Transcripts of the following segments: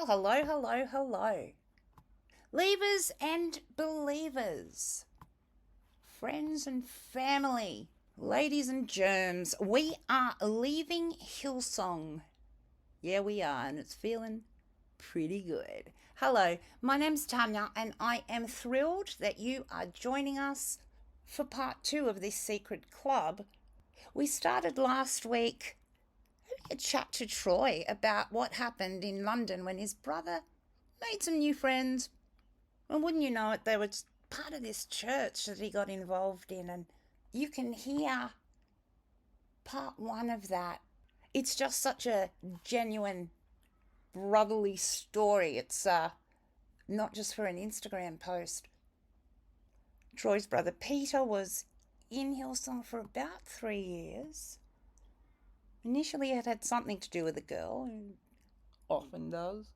Well, hello, hello, hello. Leavers and believers, friends and family, ladies and germs, we are leaving Hillsong. Yeah, we are, and it's feeling pretty good. Hello, my name's Tanya, and I am thrilled that you are joining us for part two of this secret club. We started last week a chat to Troy about what happened in London when his brother made some new friends. And wouldn't you know it, they were part of this church that he got involved in. And you can hear part one of that. It's just such a genuine brotherly story. It's not just for an Instagram post. Troy's brother Peter was in Hillsong for about 3 years. Initially, it had something to do with a girl, and often does.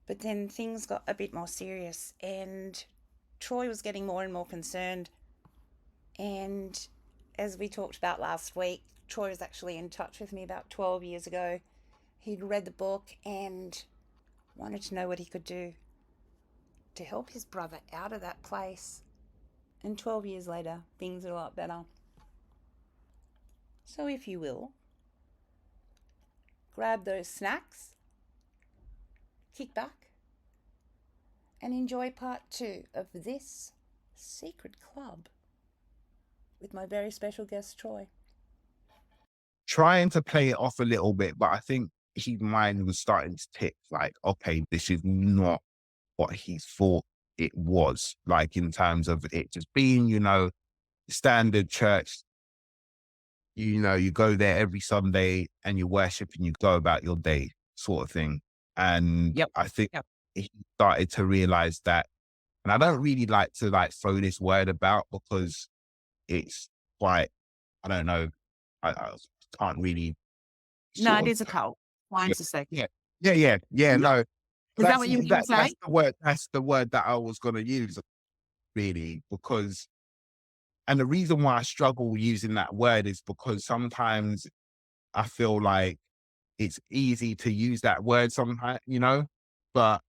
But then things got a bit more serious, and Troy was getting more and more concerned. And as we talked about last week, Troy was actually in touch with me about 12 years ago. He'd read the book and wanted to know what he could do to help his brother out of that place. And 12 years later, things are a lot better. So if you will, grab those snacks, kick back, and enjoy part two of this secret club with my very special guest, Troy. Trying to play it off a little bit, but I think his mind was starting to tick like, okay, this is not what he thought it was, like in terms of it just being, standard church. You go there every Sunday and you worship and you go about your day sort of thing. And Yep. I think Yep. he started to realize that, and I don't really like to throw this word about because it's quite, I don't know, I can't really. No, sort it of- is a cult. Mine's a second. Yeah. No, Is that what you were going to say? that's the word. That's the word that I was going to use, really, because, and the reason why I struggle using that word is because sometimes I feel like it's easy to use that word sometimes, but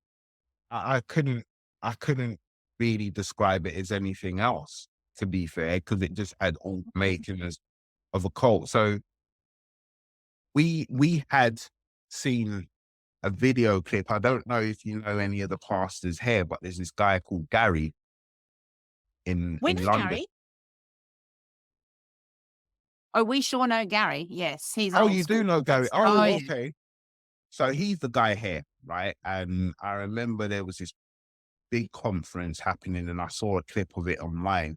I couldn't really describe it as anything else, to be fair, because it just had all makings of a cult. So we had seen a video clip. I don't know if you know any of the pastors here, but there's this guy called Gary in We know London. Gary. Oh, we sure know Gary. Yes, he's Oh, old you school. do know Gary? Oh, Oh, yeah. okay. So he's the guy here, right? And I remember there was this big conference happening and I saw a clip of it online.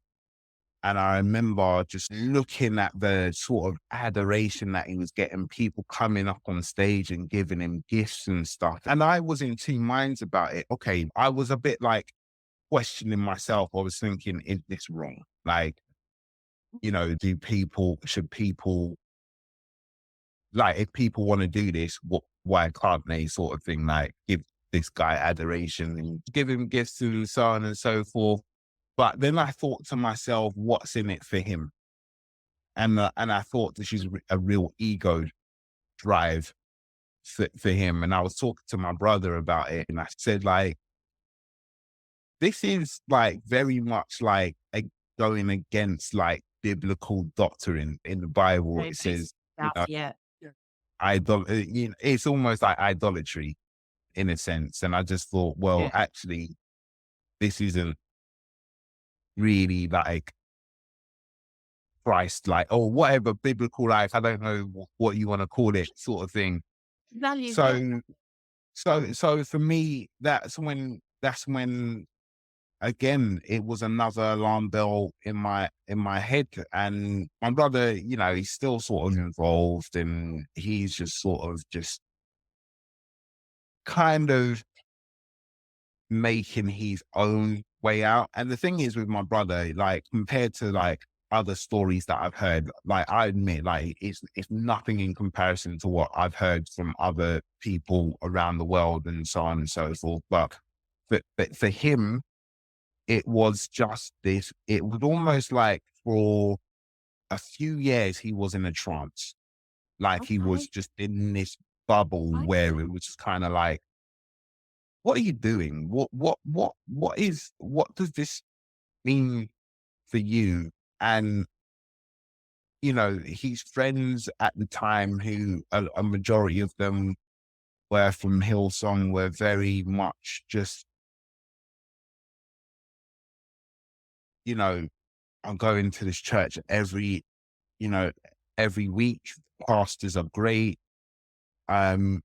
And I remember just looking at the sort of adoration that he was getting, people coming up on stage and giving him gifts and stuff. And I was in two minds about it. Okay, I was a bit like questioning myself. I was thinking, is this wrong? Like, should people, like, if people want to do this, why can't they, sort of thing, like give this guy adoration and give him gifts and so on and so forth. But then I thought to myself, what's in it for him? And I thought this is a real ego drive for him. And I was talking to my brother about it, and I said, like, this is like very much like going against like biblical doctrine in the Bible. Very It says, basic stuff, yeah. it's almost like idolatry in a sense. And I just thought, well, Yeah. actually, this isn't really like Christ, like, or whatever biblical, like, I don't know what you want to call it, sort of thing. Values. So for me, that's when again, it was another alarm bell in my head. And my brother, he's still sort of involved, and he's just sort of just kind of making his own way out. And the thing is with my brother, like, compared to like other stories that I've heard, like, I admit, like, it's nothing in comparison to what I've heard from other people around the world and so on and so forth. But for him, it was just this, it was almost like for a few years, he was in a trance. Like, he was just in this bubble where it was just kind of like, what are you doing? What does this mean for you? And, his friends at the time, who a majority of them were from Hillsong, were very much just, I'm going to this church you know, every week. Pastors are great. And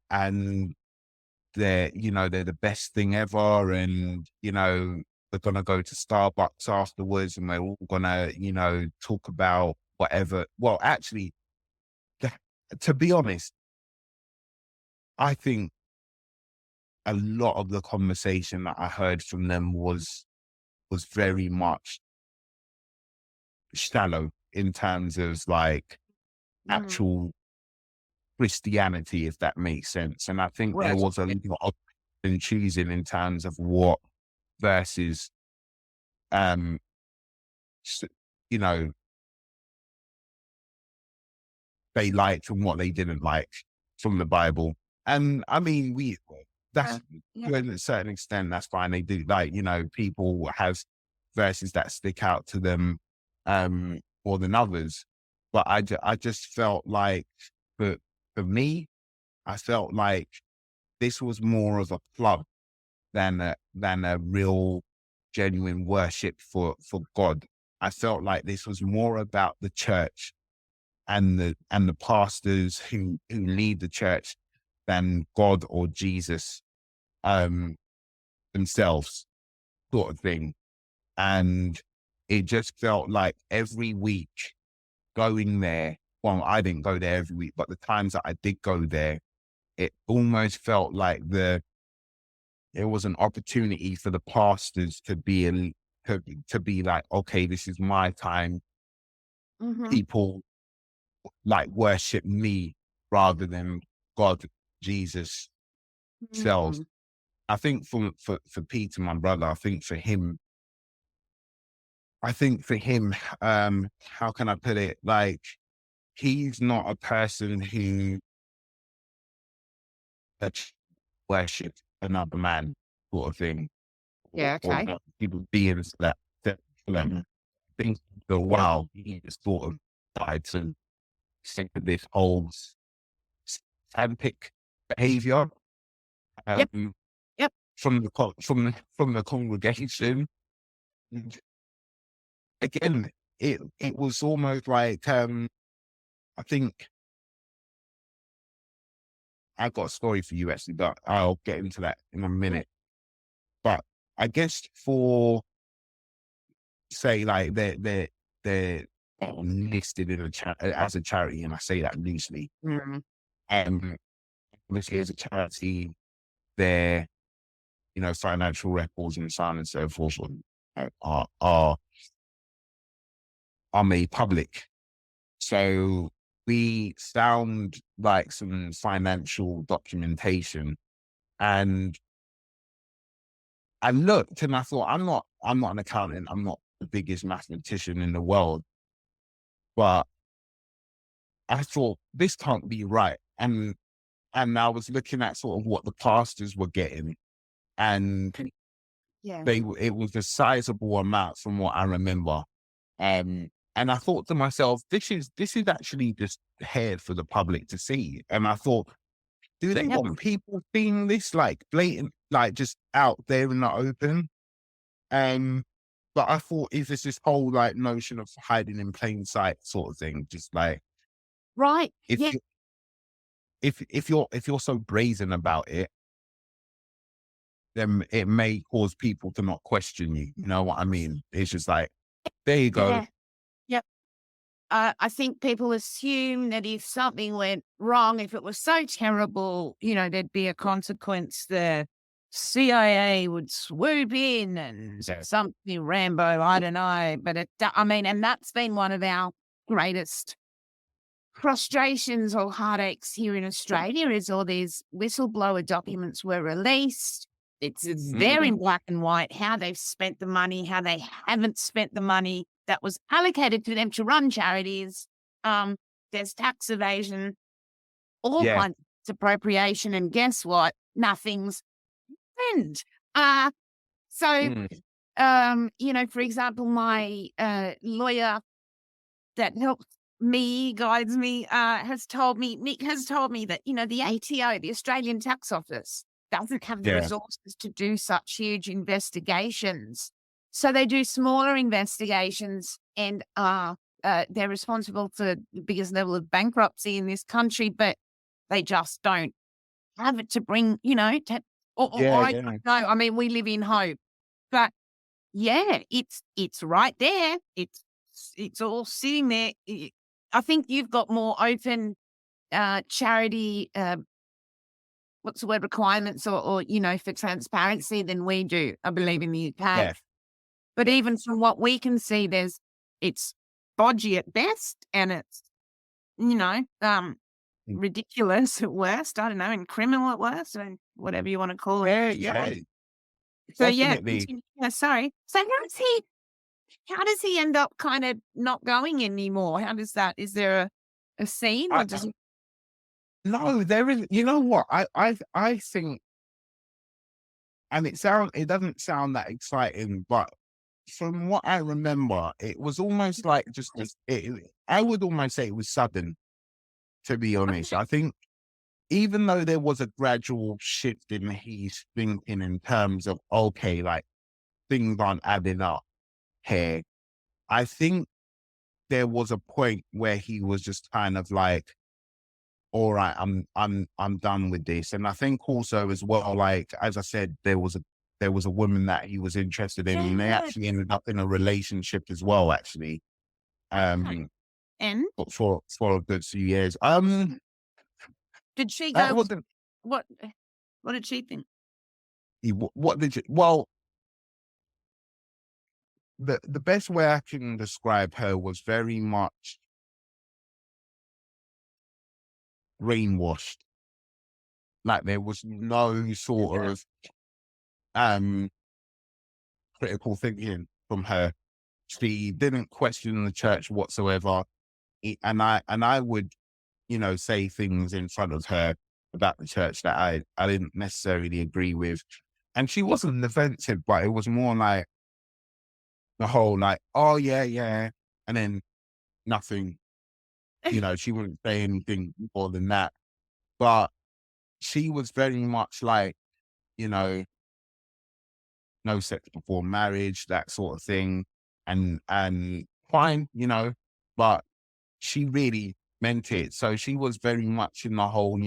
they're the best thing ever. And, we're going to go to Starbucks afterwards and we're all going to, talk about whatever. Well, actually, th- to be honest, I think a lot of the conversation that I heard from them was very much shallow in terms of like Mm. actual Christianity, if that makes sense. And I think there Right. was a lot of choosing in terms of what verses, um, s- you know, they liked and what they didn't like from the Bible. And I mean, that's Yeah. to a certain extent, that's fine. They do, like, people have verses that stick out to them, more than others. But I just felt like, for, for me, I felt like this was more of a club than a real genuine worship for God. I felt like this was more about the church and the pastors who lead the church than God or Jesus, um themselves, sort of thing. And it just felt like every week going there, well, I didn't go there every week, but the times that I did go there, it almost felt like it was an opportunity for the pastors to be to be like, okay, this is my time. Mm-hmm. People like worship me rather than God, Jesus, selves. Mm-hmm. I think for Peter, my brother, I think for him, how can I put it? Like, he's not a person who uh, worships another man, sort of thing, Yeah. or Okay. people beings that I think for a while he just sort of started to think of this whole sandpick behavior, Yep. um, Yep. from the congregation. And again, it was almost like, I think I've got a story for you actually, but I'll get into that in a Yeah. minute. But I guess for, say, like, they're listed in as a charity, and I say that loosely. Mm. Um, Obviously, as a charity, their financial records and so on and so forth are made public. So we found like some financial documentation, and I looked and I thought, I'm not an accountant, I'm not the biggest mathematician in the world, but I thought this can't be right. And I was looking at sort of what the pastors were getting, and Yeah. it was a sizable amount from what I remember. And I thought to myself, this is actually just here for the public to see. And I thought, do they Yep. want people seeing this like blatant, like just out there in the open? Um, but I thought, is this whole like notion of hiding in plain sight sort of thing? Just like, Right. if Yeah. you if you're so brazen about it, then it may cause people to not question you. You know what I mean? It's just like, there you go. Yeah. Yep. I think people assume that if something went wrong, if it was so terrible, there'd be a consequence. The CIA would swoop in and Yeah. something Rambo, I don't know. But I mean, and that's been one of our greatest frustrations or heartaches here in Australia is all these whistleblower documents were released. It's there in black and white how they've spent the money, how they haven't spent the money that was allocated to them to run charities. There's tax evasion, all Yeah. kinds of appropriation, and guess what? Nothing's friend. So, for example, my lawyer that helps me, guides me, Nick has told me that, the ATO, the Australian Tax Office, doesn't have the Yeah. resources to do such huge investigations. So they do smaller investigations, and they're responsible for the biggest level of bankruptcy in this country, but they just don't have it to bring, I don't know. I mean, we live in hope, but yeah, it's right there. It's all sitting there. I think you've got more open charity, what's the word, requirements or for transparency than we do, I believe, in the UK. Yeah. But even from what we can see, it's bodgy at best, and it's, ridiculous at worst. I don't know, and criminal at worst, and whatever you want to call it. Yeah. So Definitely. sorry. So how does he end up kind of not going anymore? How does that? Is there a scene, or does he? No, there is. You know what? I think, and it doesn't sound that exciting, but from what I remember, it was almost like I would almost say it was sudden, to be honest. I think even though there was a gradual shift in his thinking in terms of, okay, like things aren't adding up here, I think there was a point where he was just kind of like, all right, I'm done with this. And I think also as well, like, as I said, there was a woman that he was interested in, and they actually ended up in a relationship as well, actually. And For a good few years. did she That go? wasn't What did she think? what did you, well, the best way I can describe her was very much brainwashed. Like there was no sort of critical thinking from her. She didn't question the church whatsoever. And I would, say things in front of her about the church that I didn't necessarily agree with. And she wasn't defensive, but it was more like the whole like, oh yeah. And then nothing, she wouldn't say anything more than that. But she was very much like, you know, no sex before marriage, that sort of thing. And fine, but she really meant it. So she was very much in the whole,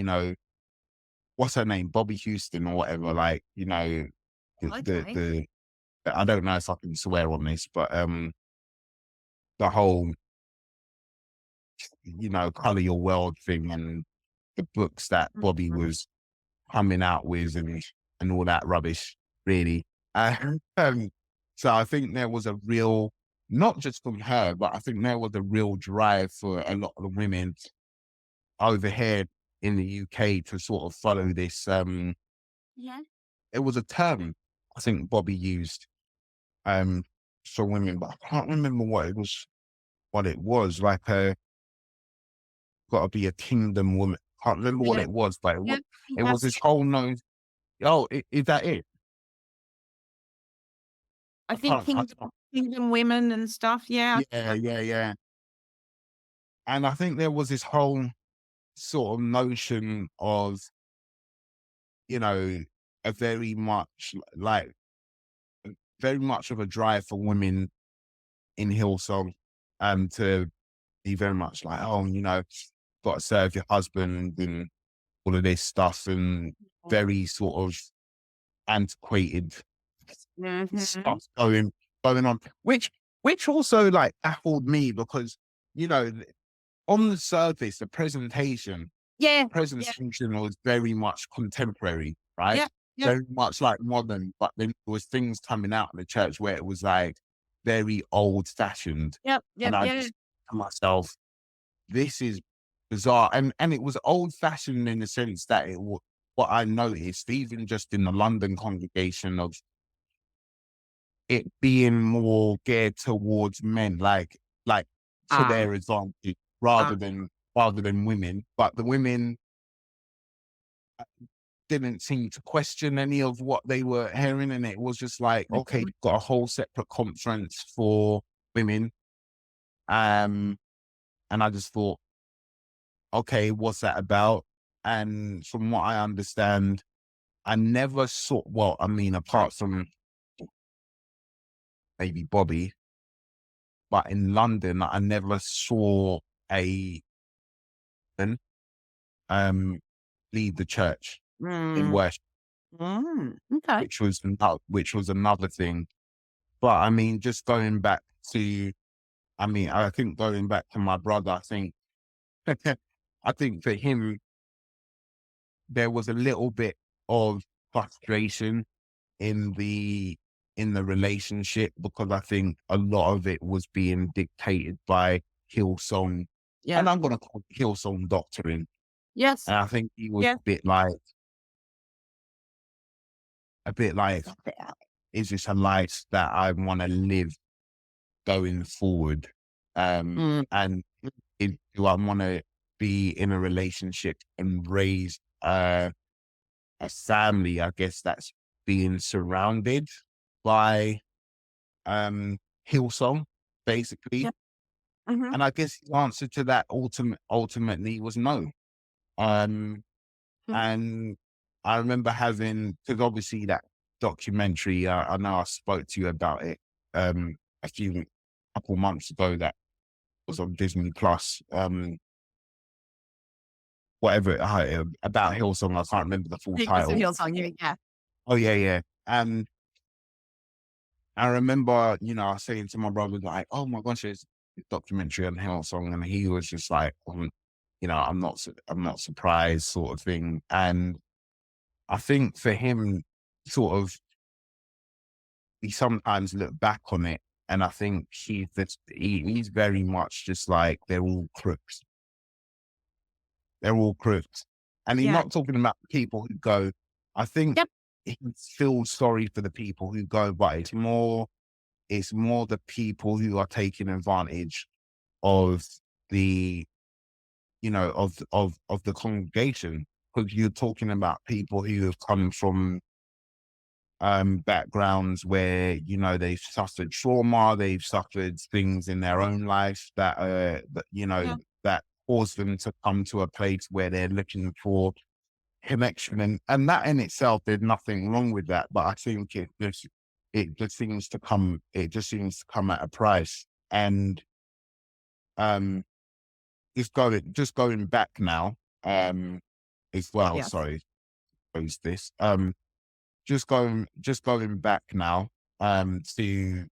what's her name? Bobby Houston or whatever, like, Okay. the I don't know if I can swear on this, but the whole, color your world thing and the books that Bobby was coming out with and all that rubbish, really. Um, so I think there was a real, not just from her, but I think there was a real drive for a lot of the women over here in the UK to sort of follow this. Yeah. It was a term I think Bobby used for women, but I can't remember what it was. Like got to be a kingdom woman. Can't remember what it was, but it was this whole no. Oh, is that it? I think kingdom women and stuff. Yeah. Yeah. And I think there was this whole sort of notion of, a very much like very much of a drive for women in Hillsong, to be very much like, oh, got to serve your husband and all of this stuff, and very sort of antiquated stuff going on, which also like baffled me because, on the surface, the presentation was very much contemporary, right? Very much like modern, but then there was things coming out in the church where it was like very old fashioned. And I just to myself, this is bizarre. And it was old fashioned in the sense that what I noticed, even just in the London congregation, of it being more geared towards men, like to their advantage rather than women. But the women didn't seem to question any of what they were hearing. And it was just like, okay, you've got a whole separate conference for women. And I just thought, okay, what's that about? And from what I understand, I never saw, well, I mean, apart from maybe Bobby, but in London, I never saw a um lead the church in Mm. worship, Okay. which was another thing. But I mean, just going back to, I mean, I think going back to my brother, I think, I think for him, there was a little bit of frustration in the relationship, because I think a lot of it was being dictated by Hillsong, Yeah. and I'm gonna call it Hillsong doctrine. Yes. And I think he was Yeah. a bit like, is this a life that I want to live going forward? Mm. And do I want to be in a relationship and raise a family, I guess, that's being surrounded by Hillsong, basically? Yep. Mhm. And I guess the answer to that ultimately was no. Um, Mhm. and I remember having, because obviously that documentary, I know I spoke to you about it a couple months ago, that was on Disney Plus. Whatever, about Hillsong, I can't remember the full Because of title. Hillsong, yeah. Oh yeah, yeah. And I remember, I was saying to my brother, like, "Oh my gosh, there's a documentary on Hillsong," and he was just like, I'm not surprised," sort of thing. And I think for him, sort of, we sometimes look back on it, and I think he's very much just like, they're all crooks. They're all crooks. And he's Yeah. not talking about people who go, I think Yep. he feels sorry for the people who go, but it's more the people who are taking advantage of the, of the congregation. Because you're talking about people who have come from backgrounds where, they've suffered trauma, they've suffered things in their own life Yeah. that cause them to come to a place where they're looking for connection. And that in itself, there's nothing wrong with that. But I think it just seems to come at a price. And um just going back now, as well, Yes. sorry, post this. Just going back now, to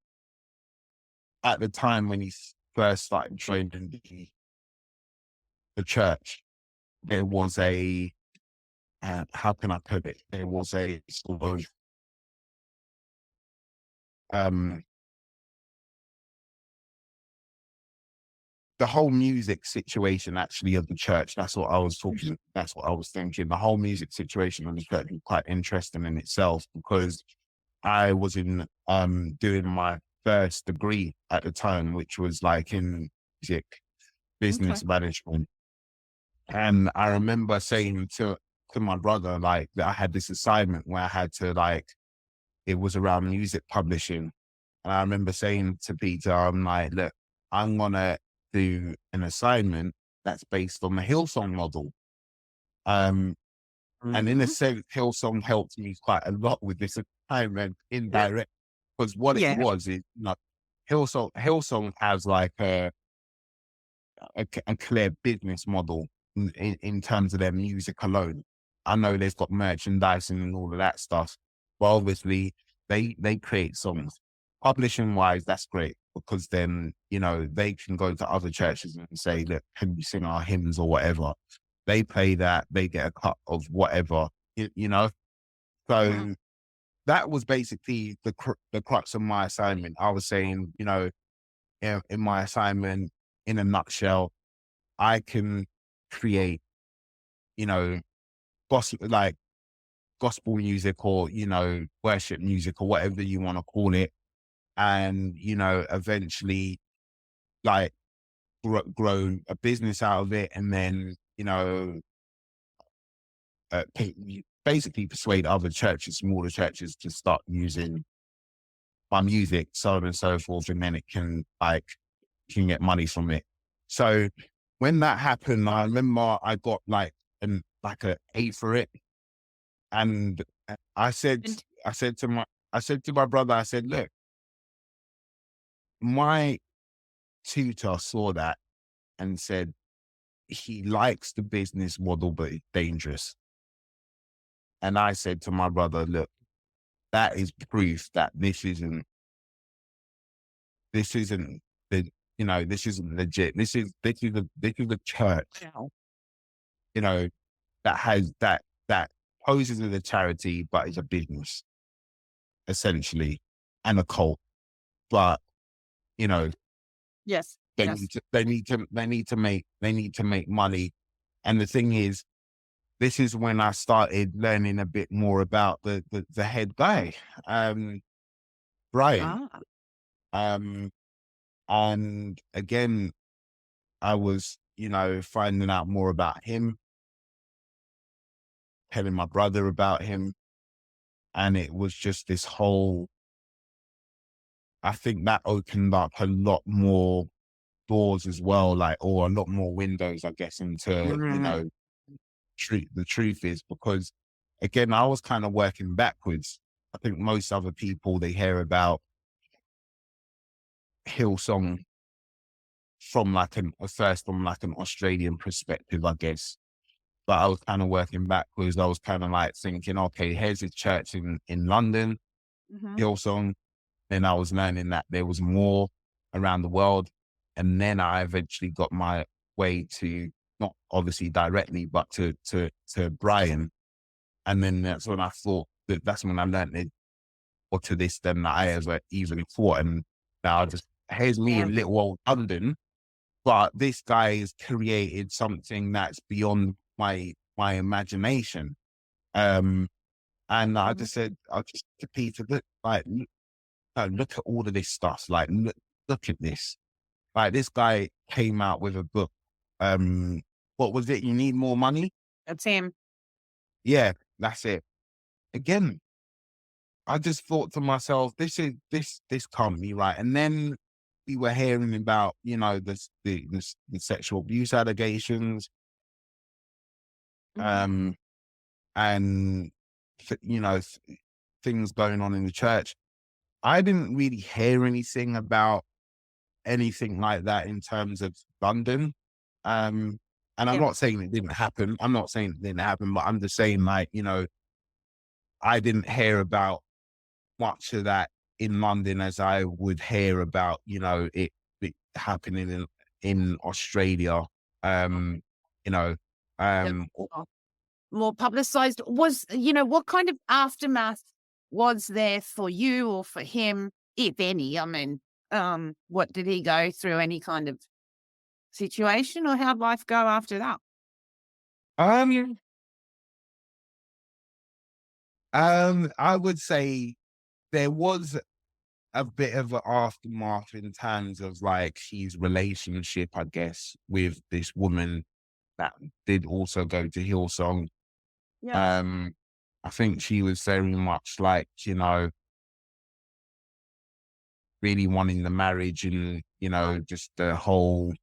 at the time when he first started joining the church, there was a, how can I put it? There was a sort of, um, the whole music situation actually of the church. That's what I was talking. That's what I was thinking. The whole music situation of the church was quite interesting in itself, because I was doing my first degree at the time, which was like in music Okay. business management. And I remember saying to my brother, like, that I had this assignment where I had to, like, it was around music publishing. And I remember saying to Peter, I'm like, look, I'm gonna do an assignment that's based on the Hillsong model. Um, and in a Mhm. sense, Hillsong helped me quite a lot with this assignment, Yeah. indirect, because what it Yeah. was is, Hillsong has like a clear business model in terms of their music alone. I know they've got merchandising and all of that stuff, but obviously they create songs. Publishing wise, that's great, because then, they can go to other churches and say, look, can you sing our hymns or whatever? They play that, they get a cut of whatever, you know? Mhm. So that was basically the crux of my assignment. I was saying, in my assignment, in a nutshell, I can create, you know, like gospel music, or, worship music, or whatever you want to call it. And, eventually, like, grow a business out of it. And then, basically persuade other churches, smaller churches, to start using my music, so on and so forth, and then it can get money from it. So when that happened, I remember I got like an A for it, and I said And to my brother, I said, look, my tutor saw that and said he likes the business model, but it's dangerous. And I said to my brother, look, that is proof that this isn't the, this isn't legit. This is a church, you know, that poses as a charity, but is a business essentially, and a cult. But, you know, yes, they yes. need to make money. And the thing is, this is when I started learning a bit more about the head guy, Brian. Ah, Um, and again, I was, finding out more about him, telling my brother about him. And it was just this whole, I think that opened up a lot more doors as well, or a lot more windows, I guess, into, mm, the truth is, because again, I was kind of working backwards. I think most other people, they hear about Hillsong from first from an Australian perspective, I guess. But I was kind of working backwards. I was kind of like thinking, okay, here's a church in London, mhm. Hillsong. Then I was learning that there was more around the world. And then I eventually got my way to, not obviously directly, but to Brian. And then that's when I thought that's when I learned it more to this than I ever even thought. And now here's me Yeah. in little old London, but this guy has created something that's beyond my imagination. And I Mhm. just said, I just to Peter, look at all of this stuff. Look at this. Like, this guy came out with a book. What was it? You Need More Money? That's him. Yeah, that's it. Again, I just thought to myself, this can't be right. And then we were hearing about, the sexual abuse allegations, Mhm. um, and things going on in the church. I didn't really hear anything about anything like that in terms of London. And I'm Yeah. not saying it didn't happen. I'm not saying it didn't happen, but I'm just saying, I didn't hear about much of that in London as I would hear about, it happening in Australia. Um, you know, Yeah. um, More publicized. What kind of aftermath was there for you or for him, if any? I mean, what did he go through? Any kind of situation, or how'd life go after that? um, I would say there was a bit of an aftermath in terms of his relationship, I guess, with this woman that did also go to Hillsong. Yes. Um, I think she was very much really wanting the marriage and, just the whole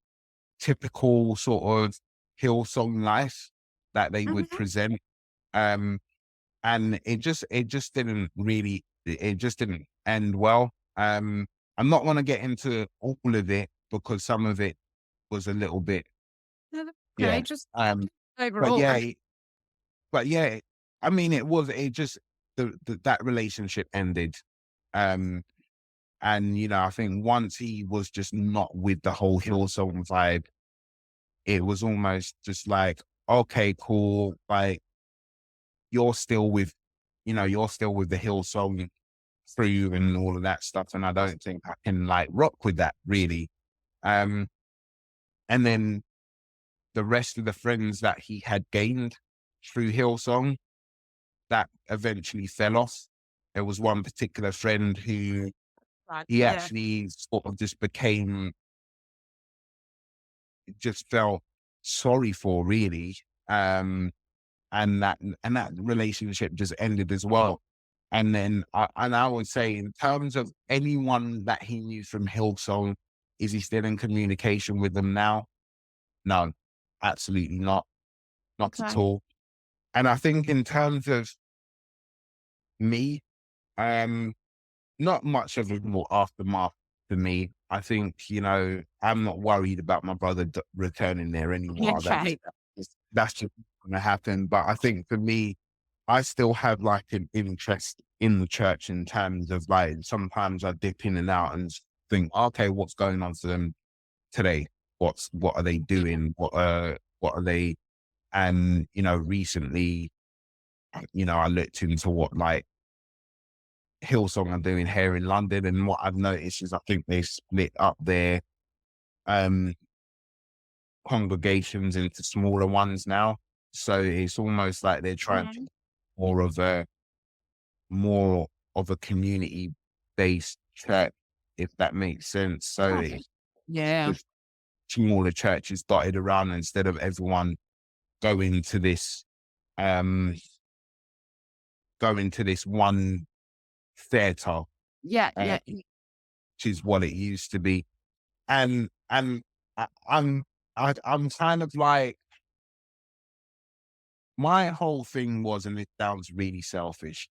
typical sort of Hillsong life that they would Mhm. present. Um, and it just didn't end well. I'm not going to get into all of it because some of it was a little bit, No, that's okay. yeah. Just Um, but overall. yeah, but yeah, I mean, it just, that relationship ended. Um, and, I think once he was just not with the whole Hillsong vibe, it was almost just like, okay, cool. Like, you're still with, you're still with the Hillsong crew and all of that stuff. And I don't think I can rock with that really. Um, and then the rest of the friends that he had gained through Hillsong, that eventually fell off. There was one particular friend who Right. he Yeah. actually sort of just felt sorry for really. Um, and that relationship just ended as well. And then I would say, in terms of anyone that he knew from Hillsong, is he still in communication with them now? No, absolutely not at Okay. all. And I think in terms of me, not much of a more aftermath for me. I think, I'm not worried about my brother returning there anymore. Okay. That's just going to happen. But I think for me, I still have like an interest in the church, in terms of like, sometimes I dip in and out and think, okay, what's going on for them today? What are they doing? What are they? And, recently, I looked into what like Hillsong are doing here in London, and what I've noticed is I think they split up their um congregations into smaller ones now. So it's almost like they're trying to Mhm. more of a more of a community based church, if that makes sense. So Okay. Yeah. with smaller churches dotted around, instead of everyone going to this um one theatre, Yeah. Yeah. which is what it used to be. And I, I'm I'm kind of like, my whole thing was, and it sounds really selfish,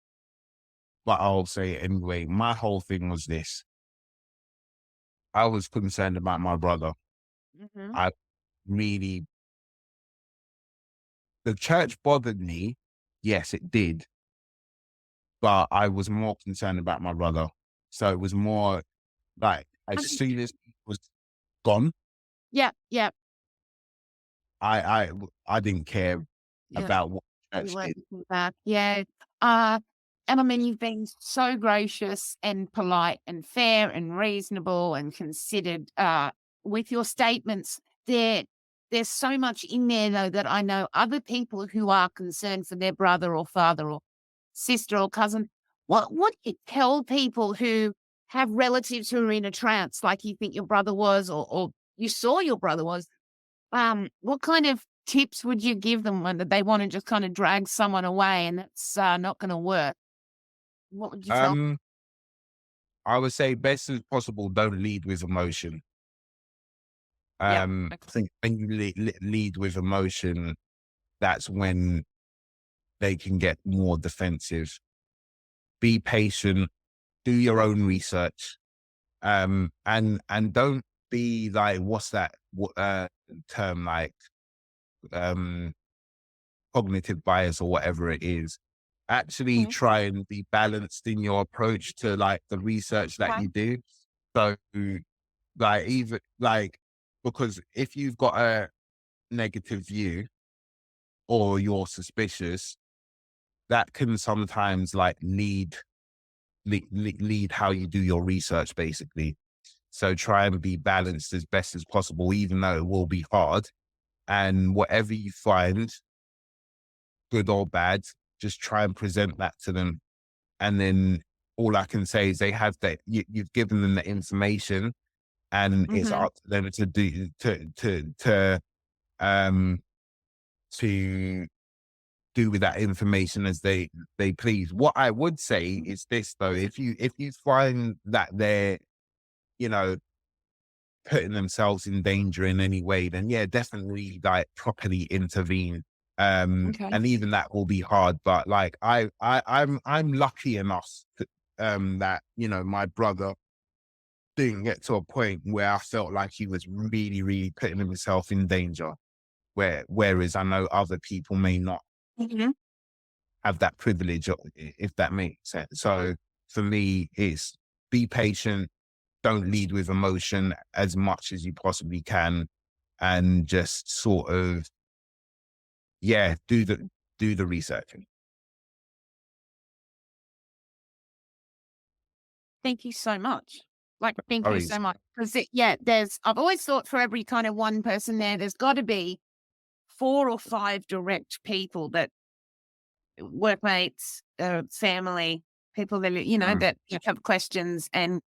but I'll say it anyway. My whole thing was this: I was concerned about my brother. Mhm. I really, the church bothered me. Yes, it did, but I was more concerned about my brother. So it was more like, as Um, soon as he was gone, Yeah. Yeah. I I I didn't care Yeah. about what the You church weren't did. looking back. Yeah. Uh, and I mean, you've been so gracious and polite and fair and reasonable and considered with your statements. There's so much in there though that I know other people who are concerned for their brother or father or sister or cousin. What do you tell people who have relatives who are in a trance, like you think your brother was, or you saw your brother was? What kind of tips would you give them when they wanna just kinda drag someone away and it's, not gonna work? What would you tell them? Um, I would say, best as possible, don't lead with emotion. Yeah. I think when you lead with emotion, that's when they can get more defensive. Be patient, do your own research, and don't be like, what's that term, like um cognitive bias or whatever it is. Actually Mhm. try and be balanced in your approach to like the research that Okay. you do. So like, even like, because if you've got a negative view or you're suspicious, that can sometimes like lead how you do your research, basically. So try and be balanced as best as possible, even though it will be hard. And whatever you find, good or bad, just try and present that to them. And then all I can say is, they have that, you've given them the information, and it's Mhm. up to them to do um to do with that information as they please. What I would say is this though: if you find that they're, you know, putting themselves in danger in any way, then yeah, definitely like properly intervene. Okay. And even that will be hard, but like I'm lucky enough to, that, my brother didn't get to a point where I felt like he was really, really putting himself in danger. Whereas I know other people may not Mhm. have that privilege, if that makes sense. So for me, it's be patient, don't lead with emotion as much as you possibly can, and just sort of, yeah, do the researching. Thank you so much. Like, thank you Worries. so much. 'Cause I've always thought for every kind of one person there, there's gotta be 4 or 5 direct people that workmates, family, people that, Mm. that have questions and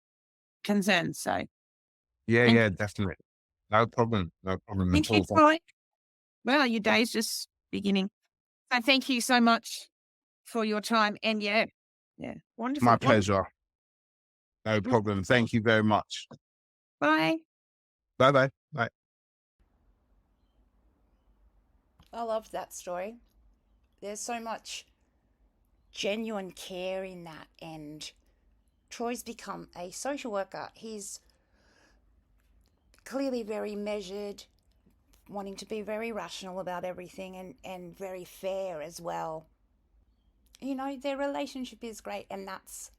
concerns. So Yeah, thank yeah, definitely. No problem at thank you, all. Troy. Well, your day's just beginning. And thank you so much for your time. And yeah, wonderful. My wonderful. pleasure. No problem. Thank you very much. Bye. Bye-bye. Bye. I loved that story. There's so much genuine care in that, and Troy's become a social worker. He's clearly very measured, wanting to be very rational about everything, and very fair as well. You know, their relationship is great, and that's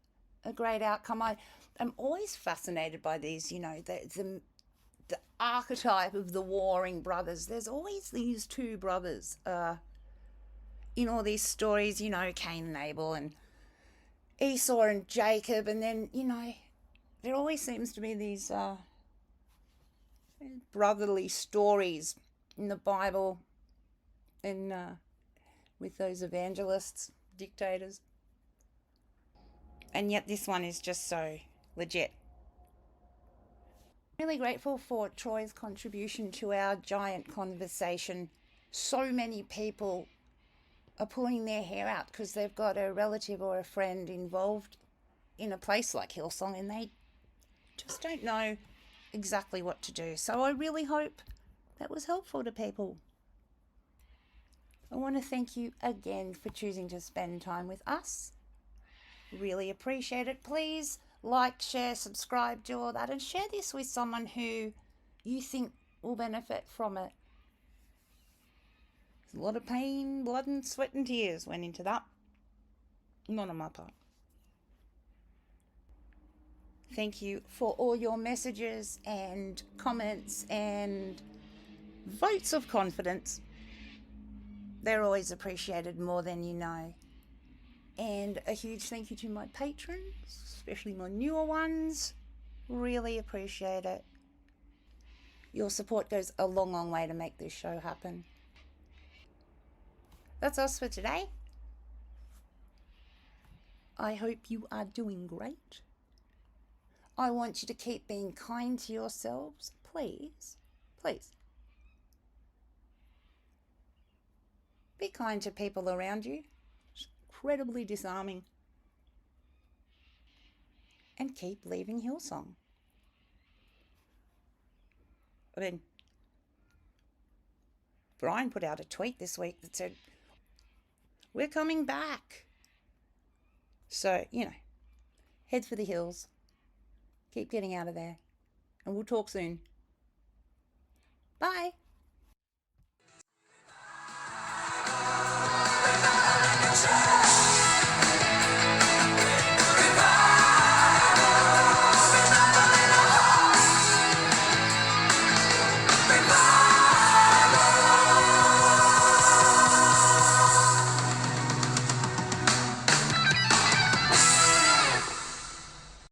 a great outcome. I'm always fascinated by these, you know, the archetype of the warring brothers. There's always these two brothers in all these stories, you know, Cain and Abel and Esau and Jacob, and then, you know, there always seems to be these brotherly stories in the Bible and with those evangelists, dictators. And yet this one is just so legit. Really grateful for Troy's contribution to our giant conversation. So many people are pulling their hair out because they've got a relative or a friend involved in a place like Hillsong, and they just don't know exactly what to do. So I really hope that was helpful to people. I want to thank you again for choosing to spend time with us. Really appreciate it. Please like, share, subscribe, do all that, and share this with someone who you think will benefit from it. A lot of pain, blood and sweat and tears went into that. Not on my part. Thank you for all your messages and comments and votes of confidence. They're always appreciated more than you know. And a huge thank you to my patrons, especially my newer ones. Really appreciate it. Your support goes a long, long way to make this show happen. That's us for today. I hope you are doing great. I want you to keep being kind to yourselves, please. Please. Be kind to people around you. It's incredibly disarming. And keep leaving Hillsong. I mean, Brian put out a tweet this week that said, "We're coming back." So, you know, head for the hills. Keep getting out of there. And we'll talk soon. Bye.